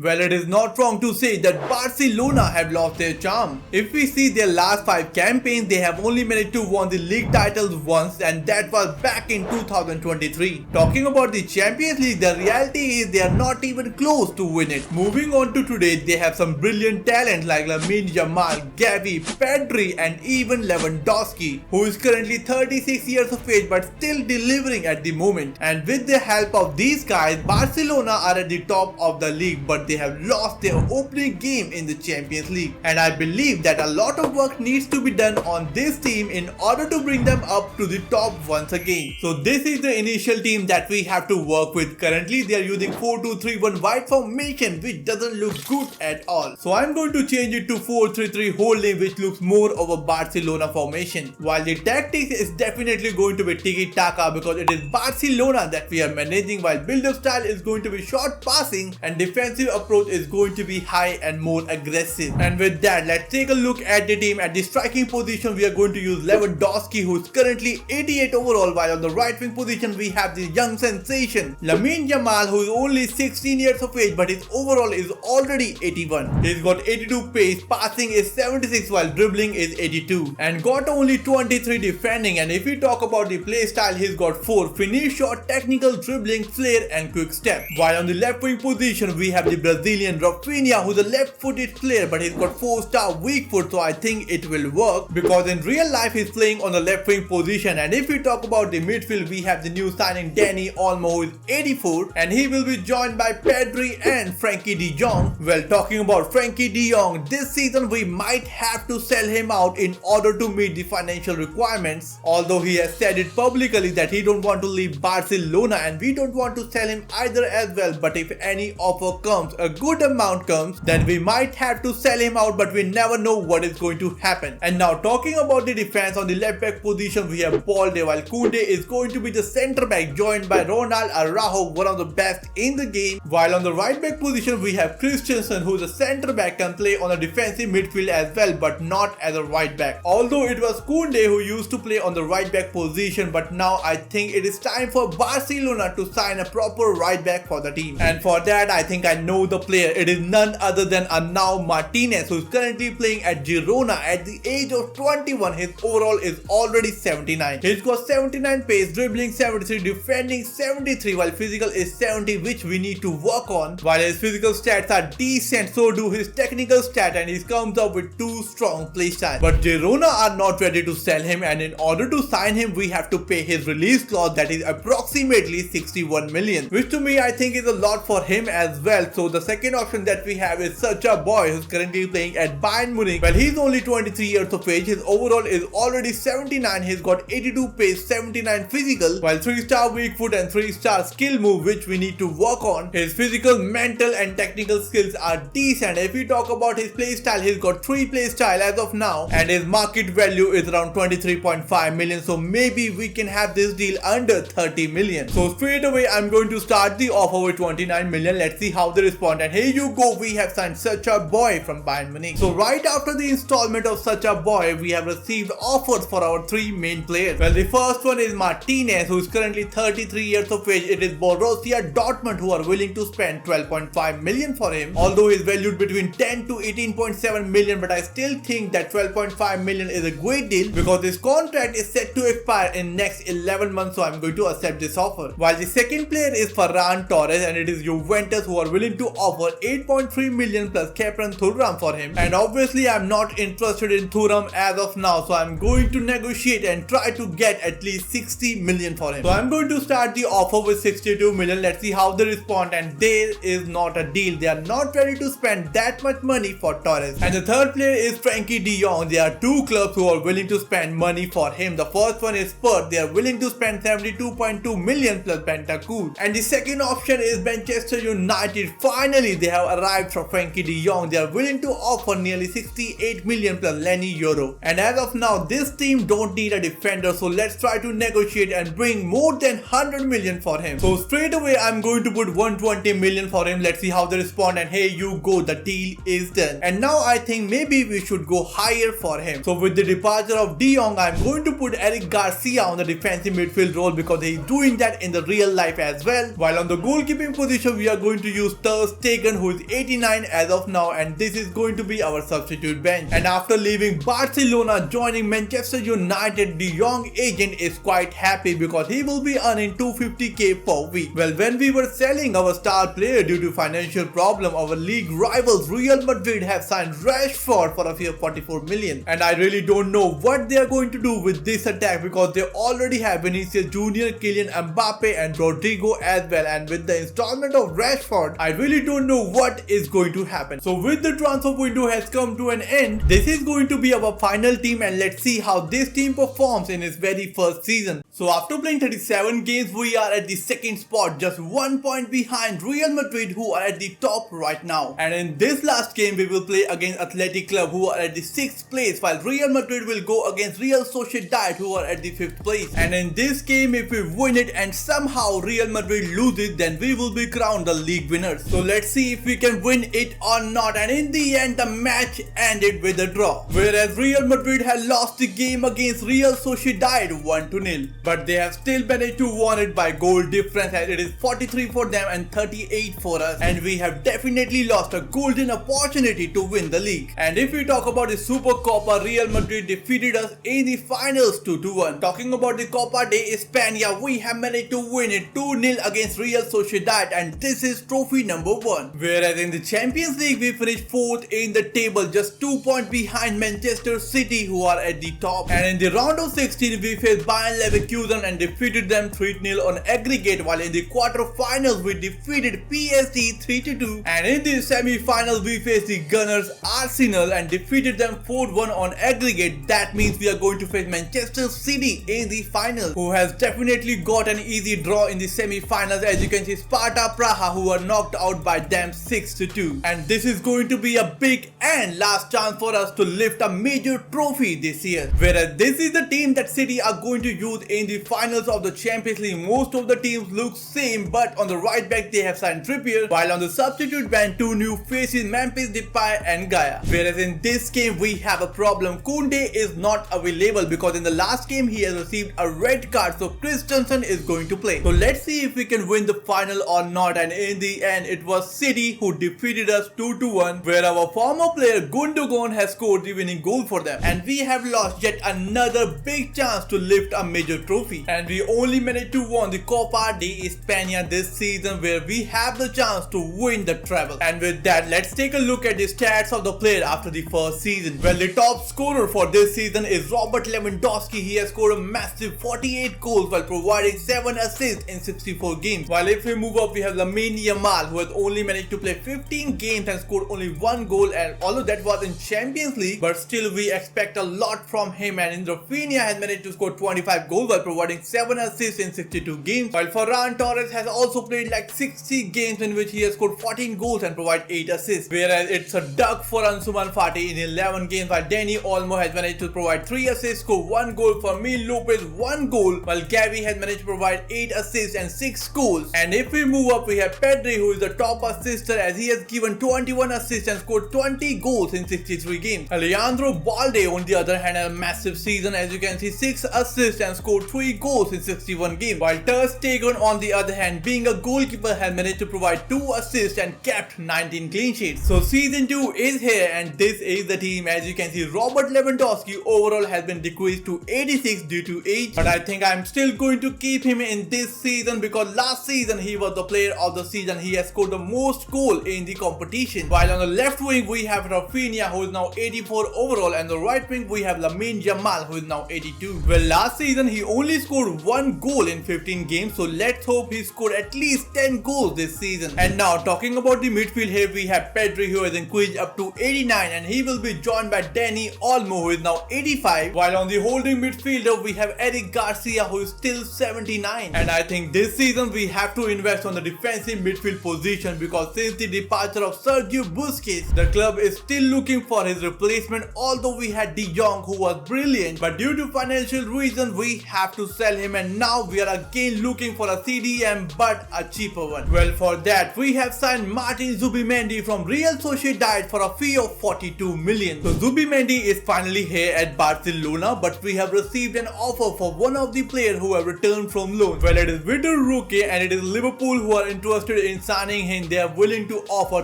Well, it is not wrong to say that Barcelona have lost their charm. If we see their last 5 campaigns, they have only managed to win the league titles once, and that was back in 2023. Talking about the Champions League, the reality is they are not even close to win it. Moving on to today, they have some brilliant talent like Lamine Yamal, Gavi, Pedri and even Lewandowski, who is currently 36 years of age but still delivering at the moment. And with the help of these guys, Barcelona are at the top of the league, but they have lost their opening game in the Champions League. And I believe that a lot of work needs to be done on this team in order to bring them up to the top once again. So this is the initial team that we have to work with. Currently they are using 4-2-3-1 wide formation, which doesn't look good at all. So I'm going to change it to 4-3-3 holding, which looks more of a Barcelona formation. While the tactics is definitely going to be tiki-taka because it is Barcelona that we are managing, while build-up style is going to be short passing and defensive approach is going to be high and more aggressive. And with that, let's take a look at the team. At the striking position, we are going to use Lewandowski, who is currently 88 overall, while on the right wing position we have the young sensation Lamine Yamal, who is only 16 years of age but his overall is already 81. He's got 82 pace, passing is 76 while dribbling is 82 and got only 23 defending. And if we talk about the play style, he's got 4 finish shot, technical, dribbling, flair and quick step. While on the left wing position we have the Brazilian Rafinha, who's a left footed player but he's got 4-star weak foot, so I think it will work because in real life he's playing on the left wing position. And if we talk about the midfield, we have the new signing Dani Olmo, who is 84 and he will be joined by Pedri and Frankie de Jong. Well, talking about Frankie de Jong, this season we might have to sell him out in order to meet the financial requirements, although he has said it publicly that he don't want to leave Barcelona and we don't want to sell him either as well. But if any offer comes, a good amount comes, then we might have to sell him out, but we never know what is going to happen. And now talking about the defense, on the left back position we have Balde, while Koundé is going to be the centre back joined by Ronald Araujo, one of the best in the game. While on the right back position we have Christensen, who is a centre back, can play on a defensive midfield as well but not as a right back. Although it was Koundé who used to play on the right back position, but now I think it is time for Barcelona to sign a proper right back for the team. And for that I think I know the player. It is none other than Abhinav Martinez, who is currently playing at Girona at the age of 21. His overall is already 79. He's got 79 pace, dribbling 73, defending 73, while physical is 70, which we need to work on. While his physical stats are decent, so do his technical stat, and he comes up with 2 strong play styles. But Girona are not ready to sell him, and in order to sign him we have to pay his release clause, that is approximately 61 million, which to me I think is a lot for him as well. So the second option that we have is such a boy, who's currently playing at Bayern Munich. Well, he's only 23 years of age, his overall is already 79, he's got 82 pace, 79 physical, while 3-star weak foot and 3-star skill move, which we need to work on. His physical, mental and technical skills are decent. If we talk about his play style, he's got 3 play style as of now and his market value is around 23.5 million, so maybe we can have this deal under 30 million. So straight away I'm going to start the offer with 29 million. Let's see how they respond. And here you go, we have signed such a boy from Bayern Munich. So right after the installment of such a boy, we have received offers for our 3 main players. Well, the first one is Martinez, who is currently 33 years of age. It is Borussia Dortmund who are willing to spend 12.5 million for him, although he is valued between 10 to 18.7 million, but I still think that 12.5 million is a great deal because his contract is set to expire in next 11 months, so I'm going to accept this offer. While the second player is Ferran Torres, and it is Juventus who are willing to offer 8.3 million plus Kepren Thuram for him, and obviously I'm not interested in Thuram as of now, so I'm going to negotiate and try to get at least 60 million for him. So I'm going to start the offer with 62 million. Let's see how they respond, and there is not a deal. They are not ready to spend that much money for Torres. And the third player is Frankie de Jong. There are 2 clubs who are willing to spend money for him. The first one is Spurs. They are willing to spend 72.2 million plus Bentancur. And the second option is Manchester United. Finally, they have arrived for Frankie de Jong. They are willing to offer nearly 68 million plus Lenny Euro. And as of now, this team don't need a defender, so let's try to negotiate and bring more than 100 million for him. So straight away I'm going to put 120 million for him. Let's see how they respond, and here you go, the deal is done. And now I think maybe we should go higher for him. So with the departure of de Jong, I'm going to put Eric Garcia on the defensive midfield role because he's doing that in the real life as well. While on the goalkeeping position we are going to use Ter Stegen, who is 89 as of now, and this is going to be our substitute bench. And after leaving Barcelona, joining Manchester United, the young agent is quite happy because he will be earning 250k per week. Well, when we were selling our star player due to financial problem, our league rivals Real Madrid have signed Rashford for a fee of 44 million. And I really don't know what they are going to do with this attack because they already have Vinicius Jr., Kylian Mbappe and Rodrigo as well, and with the installment of Rashford, I really don't know what is going to happen. So with the transfer window has come to an end, this is going to be our final team, and let's see how this team performs in its very first season. So after playing 37 games, we are at the second spot, just 1 point behind Real Madrid, who are at the top right now. And in this last game, we will play against Athletic Club, who are at the 6th place, while Real Madrid will go against Real Sociedad, who are at the 5th place. And in this game, if we win it and somehow Real Madrid loses, then we will be crowned the league winners. So let's see if we can win it or not. And in the end, the match ended with a draw, whereas Real Madrid had lost the game against Real Sociedad 1-0, but they have still managed to win it by goal difference, as it is 43 for them and 38 for us, and we have definitely lost a golden opportunity to win the league. And if we talk about the Super Copa, Real Madrid defeated us in the finals 2-1. Talking about the Copa de España, we have managed to win it 2-0 against Real Sociedad, and this is trophy number 1. Whereas in the Champions League, we finished 4th in the table, just 2 points behind Manchester City, who are at the top. And in the round of 16, we faced Bayern Leverkusen and defeated them 3-0 on aggregate, while in the quarter-finals, we defeated PSG 3-2. And in the semi-finals, we faced the Gunners Arsenal and defeated them 4-1 on aggregate. That means we are going to face Manchester City in the final, who has definitely got an easy draw in the semi-finals. As you can see, Sparta Praha, who are knocked out by them 6-2. And this is going to be a big and last chance for us to lift a major trophy this year. Whereas this is the team that City are going to use in the finals of the Champions League. Most of the teams look same, but on the right back they have signed Trippier, while on the substitute bench 2 new faces, Memphis Depay and Gaia. Whereas in this game we have a problem. Koundé is not available because in the last game he has received a red card, so Christensen is going to play. So let's see if we can win the final or not. And in the end, it was City who defeated us 2-1, where our former player Gundogan has scored the winning goal for them. And we have lost yet another big chance to lift a major trophy. And we only managed to win the Copa de España this season, where we have the chance to win the treble. And with that, let's take a look at the stats of the player after the first season. Well, the top scorer for this season is Robert Lewandowski. He has scored a massive 48 goals while providing 7 assists in 64 games. While if we move up, we have Lamine Yamal, who has only managed to play 15 games and scored only 1 goal, and although that was in Champions League, but still we expect a lot from him. And Rafinha has managed to score 25 goals while providing 7 assists in 62 games, while Ferran Torres has also played like 60 games in which he has scored 14 goals and provided 8 assists. Whereas it's a duck for Ansuman Fati in 11 games, while Dani Olmo has managed to provide 3 assists, score 1 goal, Fermin Lopez 1 goal, while Gavi has managed to provide 8 assists and 6 goals. And if we move up, we have Pedri, who is the top assister, as he has given 21 assists and scored 20 goals in 63 games. Alejandro Balde, on the other hand, had a massive season, as you can see, 6 assists and scored 3 goals in 61 games. While Ter Stegen, on the other hand, being a goalkeeper, has managed to provide 2 assists and kept 19 clean sheets. So season 2 is here, and this is the team. As you can see, Robert Lewandowski overall has been decreased to 86 due to age, but I think I'm still going to keep him in this season because last season he was the player of the season. He has scored the most goal in the competition. While on the left wing we have Rafinha, who is now 84 overall, and the right wing we have Lamine Yamal, who is now 82. Well, last season he only scored 1 goal in 15 games, so let's hope he scored at least 10 goals this season. And now talking about the midfield, here we have Pedri, who has increased up to 89, and he will be joined by Dani Olmo, who is now 85. While on the holding midfielder we have Eric Garcia, who is still 79. And I think this season we have to invest on the defensive midfield position, because since the departure of Sergio Busquets, the club is still looking for his replacement. Although we had De Jong, who was brilliant, but due to financial reasons we have to sell him, and now we are again looking for a CDM, but a cheaper one. Well, for that we have signed Martin Zubimendi from Real Sociedad for a fee of 42 million. So Zubimendi is finally here at Barcelona, but we have received an offer for one of the players who have returned from loan. Well, it is Vitor Roque, and it is Liverpool who are interested in signing him hint they are willing to offer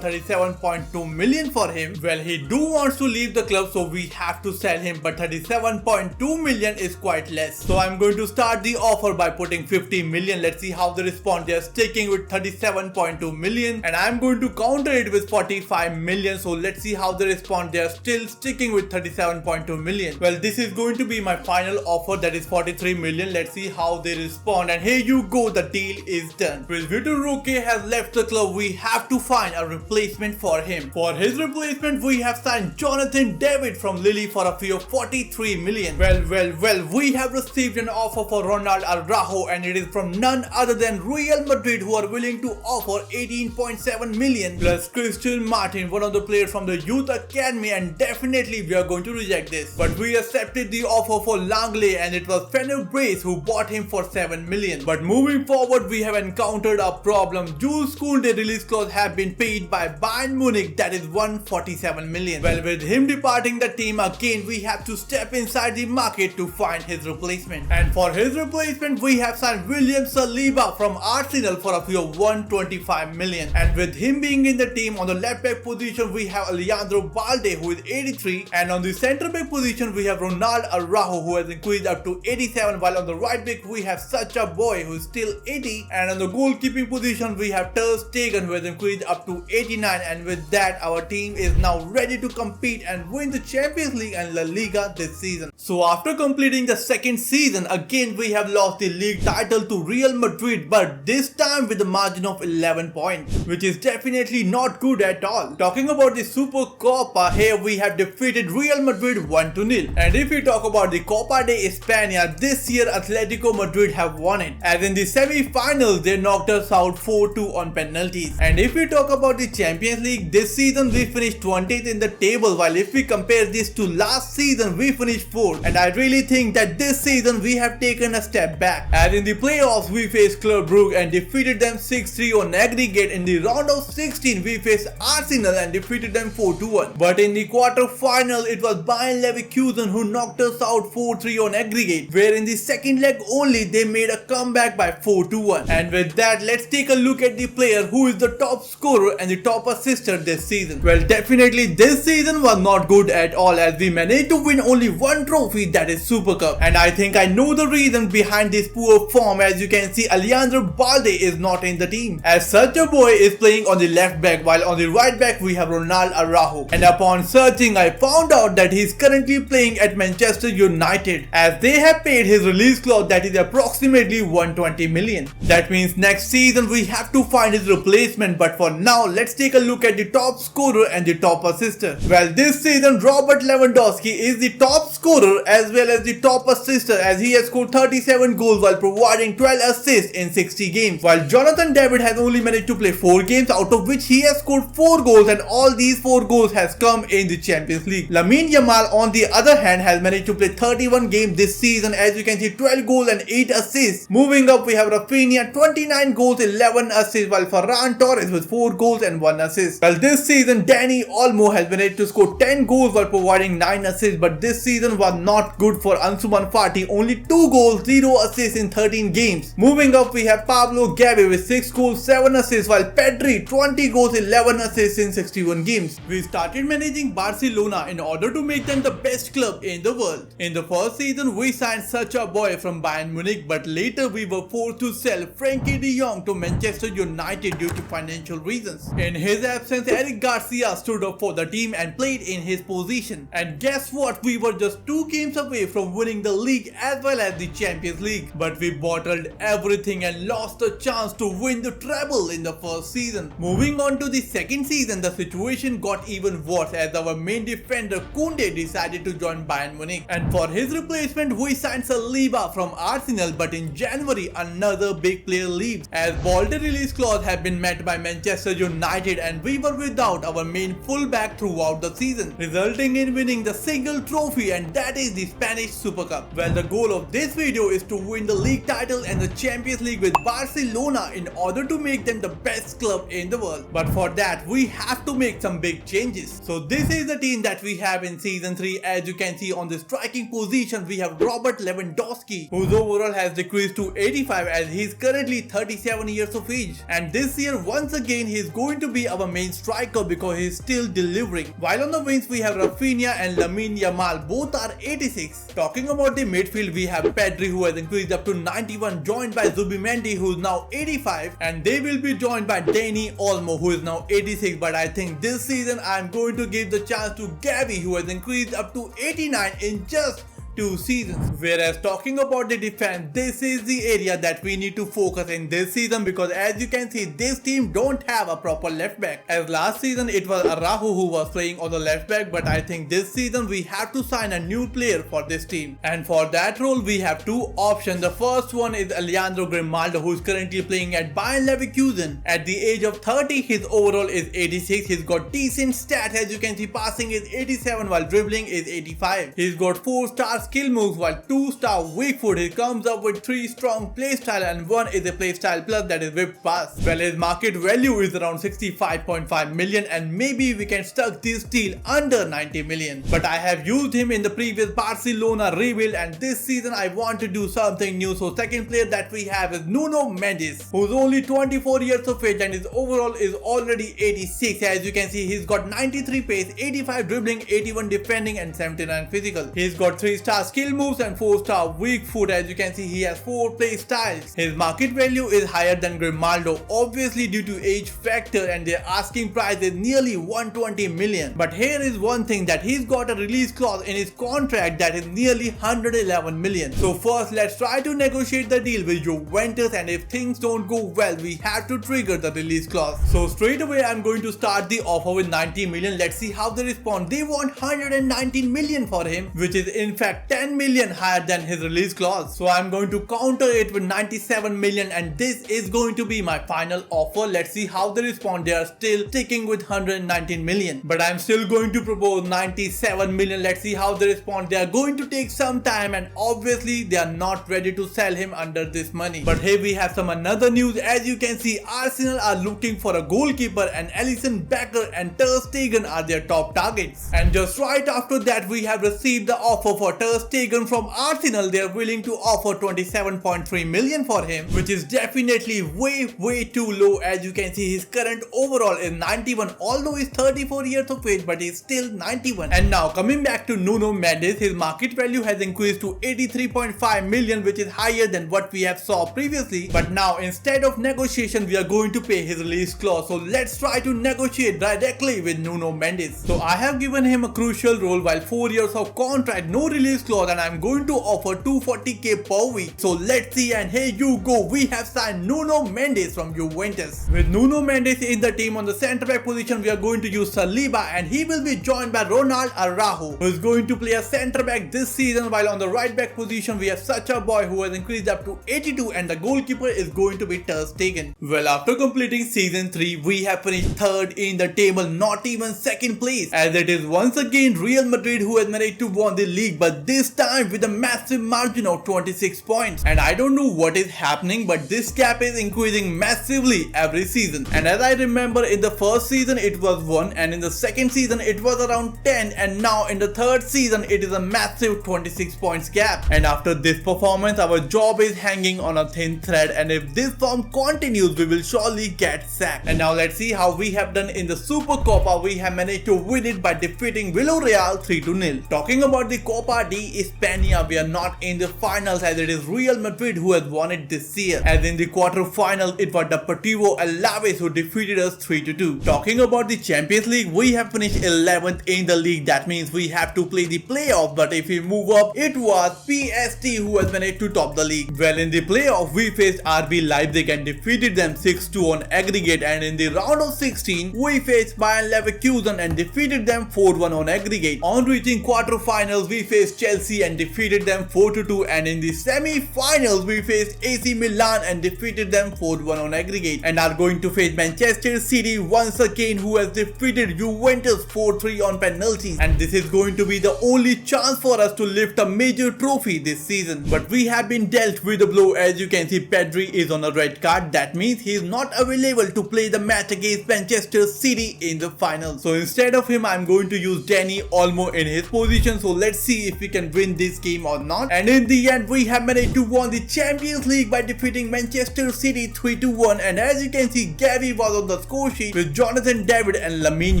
37.2 million for him. Well, he do wants to leave the club, so we have to sell him, but 37.2 million is quite less. So I'm going to start the offer by putting 50 million. Let's see how they respond. They are sticking with 37.2 million and I'm going to counter it with 45 million. So let's see how they respond. They are still sticking with 37.2 million. Well, this is going to be my final offer, that is 43 million. Let's see how they respond, and here you go, the deal is done. With Vitor Roque has left the club, we have to find a replacement for him. For his replacement, we have signed Jonathan David from Lille for a fee of 43 million. Well, we have received an offer for Ronald Araujo, and it is from none other than Real Madrid, who are willing to offer 18.7 million plus Christian Martin, one of the players from the youth academy, and definitely we are going to reject this. But we accepted the offer for Langley, and it was Fenerbahce who bought him for 7 million. But moving forward, we have encountered a problem. Jules Koundé release clause have been paid by Bayern Munich, that is 147 million. Well, with him departing the team again, we have to step inside the market to find his replacement. And for his replacement, we have signed William Saliba from Arsenal for a fee of 125 million. And with him being in the team, on the left back position, we have Alejandro Balde, who is 83, and on the centre back position, we have Ronald Araujo, who has increased up to 87, while on the right back, we have such a boy who is still 80, and on the goalkeeping position, we have Ter Stegen, who has increased up to 89, and with that, our team is now ready to compete and win the Champions League and La Liga this season. So after completing the second season, again we have lost the league title to Real Madrid, but this time with a margin of 11 points, which is definitely not good at all. Talking about the Super Copa, here we have defeated Real Madrid 1-0. And if we talk about the Copa de España, this year Atletico Madrid have won it, as in the semi-finals they knocked us out 4-2 on penalties. And if we talk about the Champions League, this season we finished 20th in the table, while if we compare this to last season, we finished 4th. And I really think that this season we have taken a step back, as in the playoffs we faced Club Brugge and defeated them 6-3 on aggregate. In the round of 16 we faced Arsenal and defeated them 4-1. But in the quarter final it was Bayern Leverkusen who knocked us out 4-3 on aggregate, where in the second leg only they made a comeback by 4-1. And with that, let's take a look at the player who is the top scorer and the top assister this season. Well, definitely this season was not good at all, as we managed to win only one trophy, that is Super Cup. And I think I know the reason behind this poor form. As you can see, Alejandro Balde is not in the team, as such a boy is playing on the left back, while on the right back we have Ronald Araujo. And upon searching, I found out that he is currently playing at Manchester United, as they have paid his release clause, that is approximately 120 million. That means next season we have to find his replacement. But for now, let's take a look at the top scorer and the top assister. Well, this season Robert Lewandowski is the top scorer as well as the top assister, as he has scored 37 goals while providing 12 assists in 60 games, while Jonathan David has only managed to play 4 games, out of which he has scored 4 goals, and all these 4 goals has come in the Champions League. Lamine Yamal on the other hand has managed to play 31 games this season, as you can see, 12 goals and 8 assists. Moving up, we have Rafinha, 29 goals, 11 assists, while Ferran Torres with 4 goals and 1 assist. Well, this season Dani Olmo has managed to score 10 goals while providing 9 assists, but this season was not good for Ansu Fati, only 2 goals, 0 assists in 13 games. Moving up, we have Pablo Gavi with 6 goals, 7 assists, while Pedri 20 goals, 11 assists in 61 games. We started managing Barcelona in order to make them the best club in the world. In the first season, we signed such a boy from Bayern Munich, but later we were forced to sell Frankie de Jong to Manchester United due to financial reasons. In his absence, Eric Garcia stood up for the team and played in his position. And guess what? We were just 2 games away from winning the league as well as the Champions League, but we bottled everything and lost the chance to win the treble in the first season. Moving on to the second season, the situation got even worse, as our main defender Koundé decided to join Bayern Munich, and for his replacement we signed Saliba from Arsenal. But in January, another big player leaves, as Balde release clause had been met by Manchester United, and we were without our main fullback throughout the season, resulting in winning the single trophy, and that is the Spanish Super Cup. Well, the goal of this video is to win the league title and the Champions League with Barcelona in order to make them the best club in the world. But for that, we have to make some big changes. So this is the team that we have in season 3. As you can see, on the striking position we have Robert Lewandowski, whose overall has decreased to 85, as he is currently 37 years of age. And this year once again he's going to be our main striker because he's still delivering. While on the wings we have Rafinha and Lamine Yamal, both are 86. Talking about the midfield, we have Pedri who has increased up to 91, joined by Zubimendi who is now 85, and they will be joined by Dani Olmo who is now 86. But I think this season I'm going to give the chance to Gavi who has increased up to 89 in just 2 seasons. Whereas talking about the defense, this is the area that we need to focus in this season, because as you can see, this team don't have a proper left back. As last season it was Araujo who was playing on the left back, but I think this season we have to sign a new player for this team, and for that role we have 2 options. The first one is Alejandro Grimaldo, who is currently playing at Bayern Leverkusen. At the age of 30, his overall is 86. He's got decent stats, as you can see, passing is 87 while dribbling is 85. He's got 4-star skill moves while 2-star weak foot. He comes up with 3 strong playstyle and 1 is a playstyle plus, that is whip pass. Well, his market value is around 65.5 million, and maybe we can stuck this deal under 90 million. But I have used him in the previous Barcelona rebuild, and this season I want to do something new. So second player that we have is Nuno Mendes, who's only 24 years of age and his overall is already 86. As you can see, he's got 93 pace, 85 dribbling, 81 defending and 79 physical. He's got 3-star skill moves and 4-star weak foot. As you can see, he has 4 play styles. His market value is higher than Grimaldo, obviously due to age factor, and their asking price is nearly 120 million. But here is one thing, that he's got a release clause in his contract that is nearly 111 million. So first let's try to negotiate the deal with Juventus, and if things don't go well we have to trigger the release clause. So straight away I'm going to start the offer with 90 million. Let's see how they respond. They want 119 million for him, which is in fact 10 million higher than his release clause. So I'm going to counter it with 97 million, and this is going to be my final offer. Let's see how they respond. They are still sticking with 119 million, but I'm still going to propose 97 million. Let's see how they respond. They are going to take some time, and obviously they are not ready to sell him under this money. But here we have some another news. As you can see, Arsenal are looking for a goalkeeper, and Alisson Becker and Ter Stegen are their top targets. And just right after that we have received the offer for Ter Stegen from Arsenal. They are willing to offer 27.3 million for him, which is definitely way too low. As you can see, his current overall is 91, although he's 34 years of age, but he's still 91. And now coming back to Nuno Mendes, his market value has increased to 83.5 million, which is higher than what we have saw previously. But now instead of negotiation we are going to pay his release clause. So let's try to negotiate directly with Nuno Mendes. So I have given him a crucial role while 4 years of contract, no release clause, and I'm going to offer 240k per week. So let's see, and here you go, we have signed Nuno Mendes from Juventus. With Nuno Mendes in the team on the centre back position, we are going to use Saliba, and he will be joined by Ronald Araujo, who is going to play a centre back this season. While on the right back position we have such a boy who has increased up to 82, and the goalkeeper is going to be Ter Stegen. Well, after completing season 3 we have finished 3rd in the table, not even 2nd place, as it is once again Real Madrid who has managed to win the league, but this time with a massive margin of 26 points. And I don't know what is happening, but this gap is increasing massively every season. And as I remember, in the first season it was 1, and in the second season it was around 10, and now in the 3rd season it is a massive 26 points gap. And after this performance our job is hanging on a thin thread, and if this form continues we will surely get sacked. And now let's see how we have done in the Supercopa. We have managed to win it by defeating Villarreal 3-0. Talking about the Copa de España, we are not in the finals, as it is Real Madrid who has won it this year. As in the quarter-final it was Deportivo Alaves who defeated us 3-2. Talking about the Champions League, we have finished 11th in the league. That means we have to play the playoff, but if we move up it was PSG who has managed to top the league. Well, in the playoff we faced RB Leipzig and defeated them 6-2 on aggregate, and in the round of 16 we faced Bayern Leverkusen and defeated them 4-1 on aggregate. On reaching quarter-finals we faced Chelsea and defeated them 4-2, and in the semi-finals we faced AC Milan and defeated them 4-1 on aggregate, and are going to face Manchester City once again, who has defeated Juventus 4-3 on penalties. And this is going to be the only chance for us to lift a major trophy this season. But we have been dealt with a blow. As you can see, Pedri is on a red card. That means he is not available to play the match against Manchester City in the final. So instead of him I'm going to use Dani Olmo in his position. So let's see if we can can win this game or not. And in the end, we have managed to win the Champions League by defeating Manchester City 3-1. And as you can see, Gavi was on the score sheet with Jonathan David and Lamine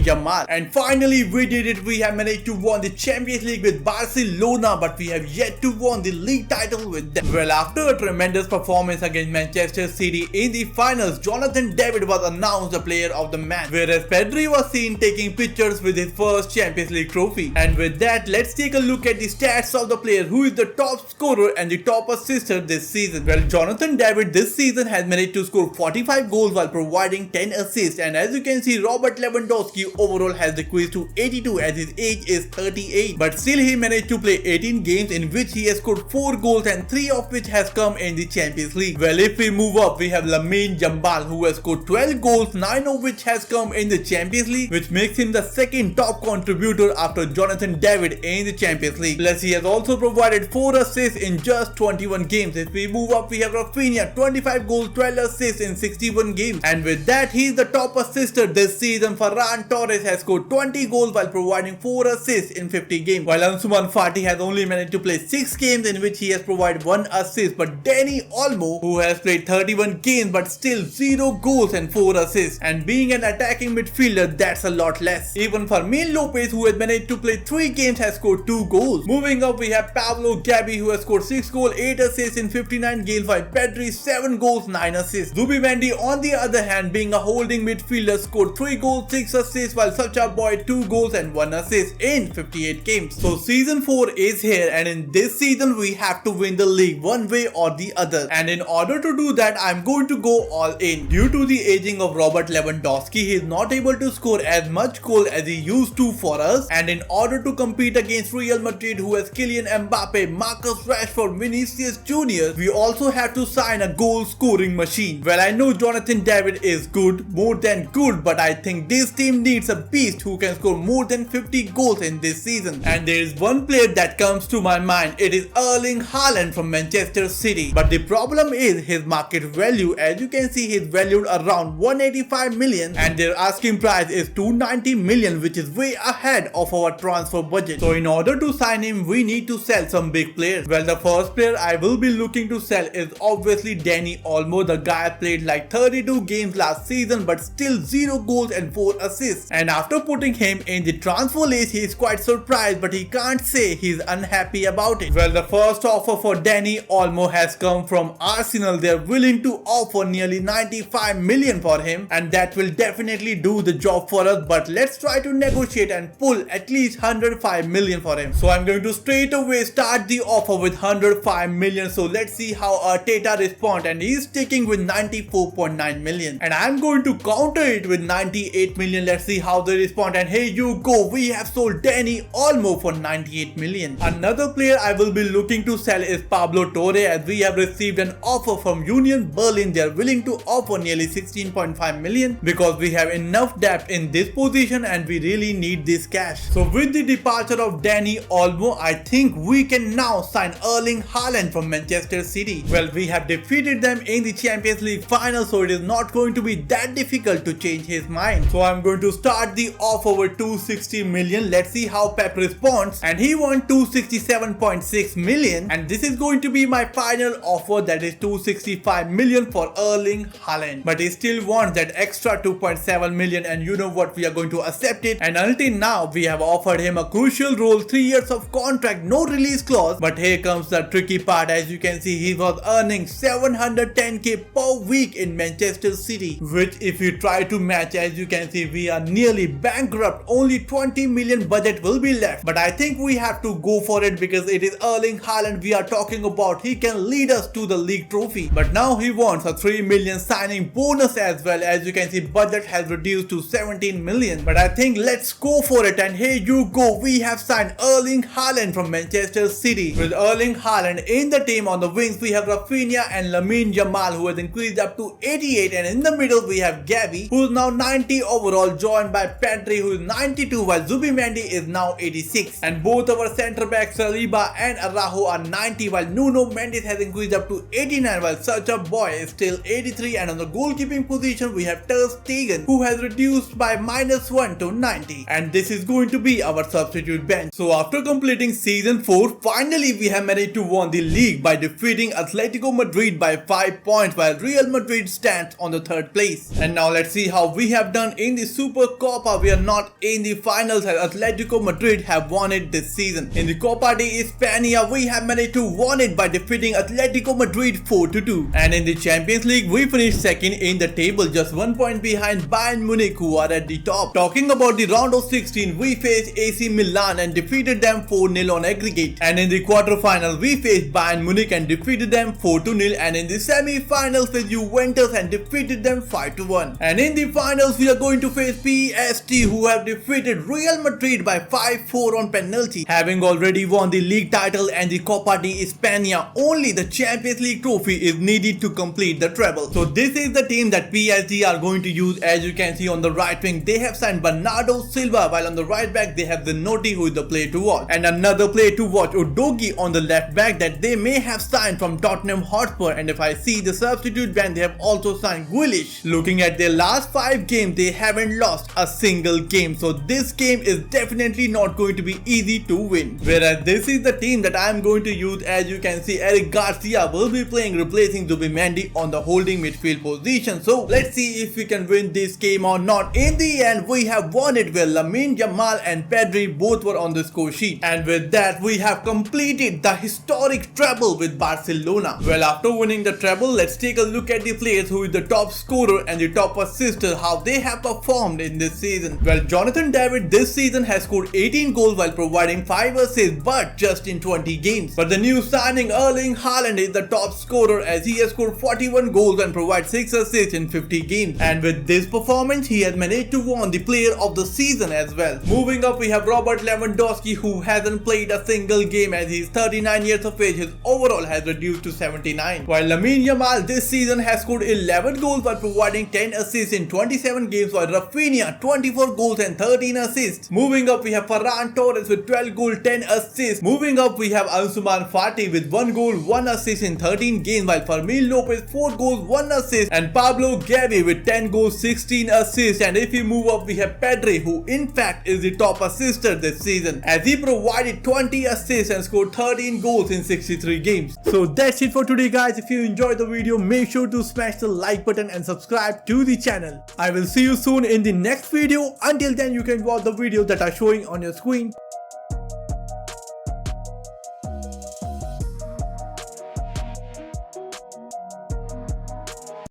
Yamal. And finally, we did it. We have managed to win the Champions League with Barcelona, but we have yet to win the league title with them. Well, after a tremendous performance against Manchester City in the finals, Jonathan David was announced the player of the match, whereas Pedri was seen taking pictures with his first Champions League trophy. And with that, let's take a look at the stats of the player who is the top scorer and the top assister this season. Well, Jonathan David this season has managed to score 45 goals while providing 10 assists, and as you can see, Robert Lewandowski overall has decreased to 82 as his age is 38, but still he managed to play 18 games in which he has scored 4 goals and 3 of which has come in the Champions League. Well, if we move up, we have Lamine Yamal who has scored 12 goals, 9 of which has come in the Champions League, which makes him the second top contributor after Jonathan David in the Champions League. Plus, he has also provided 4 assists in just 21 games. If we move up, we have Rafinha, 25 goals, 12 assists in 61 games, and with that, he is the top assister this season. Ferran Torres has scored 20 goals while providing 4 assists in 50 games, while Ansu Fati has only managed to play 6 games in which he has provided 1 assist. But Dani Olmo, who has played 31 games but still 0 goals and 4 assists, and being an attacking midfielder, that's a lot less. Even Fermin Lopez, who has managed to play 3 games, has scored 2 goals. Moving up, we have Pablo Gavi, who has scored 6 goals, 8 assists in 59 games, while Pedri 7 goals, 9 assists. Zubimendi, on the other hand, being a holding midfielder, scored 3 goals, 6 assists, while Sacha Boy 2 goals and 1 assist in 58 games. So season 4 is here, and in this season we have to win the league one way or the other. And in order to do that, I'm going to go all in. Due to the aging of Robert Lewandowski, he is not able to score as much goal as he used to for us. And in order to compete against Real Madrid, who has Kylian Mbappe, Marcus Rashford, Vinicius Jr., we also have to sign a goal scoring machine. Well, I know Jonathan David is good, more than good, but I think this team needs a beast who can score more than 50 goals in this season. And there is one player that comes to my mind. It is Erling Haaland from Manchester City. But the problem is his market value. As you can see, he is valued around 185 million and their asking price is 290 million, which is way ahead of our transfer budget. So in order to sign him, we need to sell some big players. Well, the first player I will be looking to sell is obviously Dani Olmo. The guy played like 32 games last season but still 0 goals and 4 assists. And after putting him in the transfer list, he is quite surprised, but he can't say he's unhappy about it. Well, the first offer for Dani Olmo has come from Arsenal. They're willing to offer nearly 95 million for him, and that will definitely do the job for us, but let's try to negotiate and pull at least 105 million for him. So I'm going to straight away start the offer with 105 million. So let's see how Arteta responds, and he's sticking with 94.9 million, and I'm going to counter it with 98 million. Let's see how they respond, and here you go, we have sold Dani Olmo for 98 million. Another player I will be looking to sell is Pablo Torre, as we have received an offer from Union Berlin. They are willing to offer nearly 16.5 million because we have enough depth in this position and we really need this cash. So with the departure of Dani Olmo, I think we can now sign Erling Haaland from Manchester City. Well, we have defeated them in the Champions League final, so it is not going to be that difficult to change his mind. So I'm going to start the offer with 260 million. Let's see how Pep responds, and he wants 267.6 million, and this is going to be my final offer, that is 265 million for Erling Haaland. But he still wants that extra 2.7 million, and you know what, we are going to accept it. And until now we have offered him a crucial role, 3 years of contract, no release clause. But here comes the tricky part. As you can see, he was earning 710k per week in Manchester City, which if you try to match, as you can see, we are nearly bankrupt. Only 20 million budget will be left, but I think we have to go for it because it is Erling Haaland we are talking about. He can lead us to the league trophy, but now he wants a 3 million signing bonus as well. As you can see, budget has reduced to 17 million, but I think let's go for it. And here you go, we have signed Erling Haaland from Manchester City. With Erling Haaland in the team, on the wings we have Rafinha and Lamine Yamal, who has increased up to 88, and in the middle we have Gavi, who is now 90 overall, joined by Pedri, who is 92, while Zubimendi is now 86, and both our centre backs Saliba and Araujo are 90, while Nuno Mendes has increased up to 89, while Sacha Boy is still 83, and on the goalkeeping position we have Ter Stegen, who has reduced by -1 to 90, and this is going to be our substitute bench. So after completing entering season 4, finally we have managed to win the league by defeating Atletico Madrid by 5 points while Real Madrid stands on the 3rd place. And now let's see how we have done in the Super Copa. We are not in the finals as Atletico Madrid have won it this season. In the Copa de España, we have managed to win it by defeating Atletico Madrid 4-2. And in the Champions League, we finished second in the table, just 1 point behind Bayern Munich, who are at the top. Talking about the round of 16, we faced AC Milan and defeated them 4-0 on aggregate. And in the quarterfinal, we faced Bayern Munich and defeated them 4-0. And in the semi-finals, with Juventus and defeated them 5-1. And in the finals, we are going to face PSG, who have defeated Real Madrid by 5-4 on penalty. Having already won the league title and the Copa de España, only the Champions League trophy is needed to complete the treble. So this is the team that PSG are going to use. As you can see on the right wing, they have signed Bernardo Silva, while on the right back they have Zanotti, who is the player to watch. And another player to watch, Udogi, on the left back, that they may have signed from Tottenham Hotspur. And if I see the substitute band, they have also signed Grealish. Looking at their last 5 games, they haven't lost a single game. So this game is definitely not going to be easy to win. Whereas this is the team that I am going to use. As you can see, Eric Garcia will be playing, replacing Zubimendi on the holding midfield position. So let's see if we can win this game or not. In the end, we have won it where Lamine Yamal and Pedri both were on the score sheet. And with that, we have completed the historic treble with Barcelona. Well, after winning the treble, let's take a look at the players who is the top scorer and the top assister, how they have performed in this season. Well, Jonathan David this season has scored 18 goals while providing 5 assists, but just in 20 games. But the new signing Erling Haaland is the top scorer as he has scored 41 goals and provided 6 assists in 50 games. And with this performance, he has managed to win the player of the season as well. Moving up, we have Robert Lewandowski, who hasn't played a single game as he is 39 years of age. His overall has reduced to 79. While Lamine Yamal this season has scored 11 goals while providing 10 assists in 27 games, while Rafinha 24 goals and 13 assists. Moving up, we have Ferran Torres with 12 goals, 10 assists. Moving up, we have Ansuman Fati with 1 goal, 1 assist in 13 games, while Fermin Lopez 4 goals, 1 assist, and Pablo Gavi with 10 goals, 16 assists. And if we move up, we have Pedri, who in fact is the top assister this season as he provided 20 assists and scored 13 goals in 63 games. So that's it for today, guys. If you enjoyed the video, make sure to smash the like button and subscribe to the channel. I will see you soon in the next video. Until then, you can watch the videos that are showing on your screen.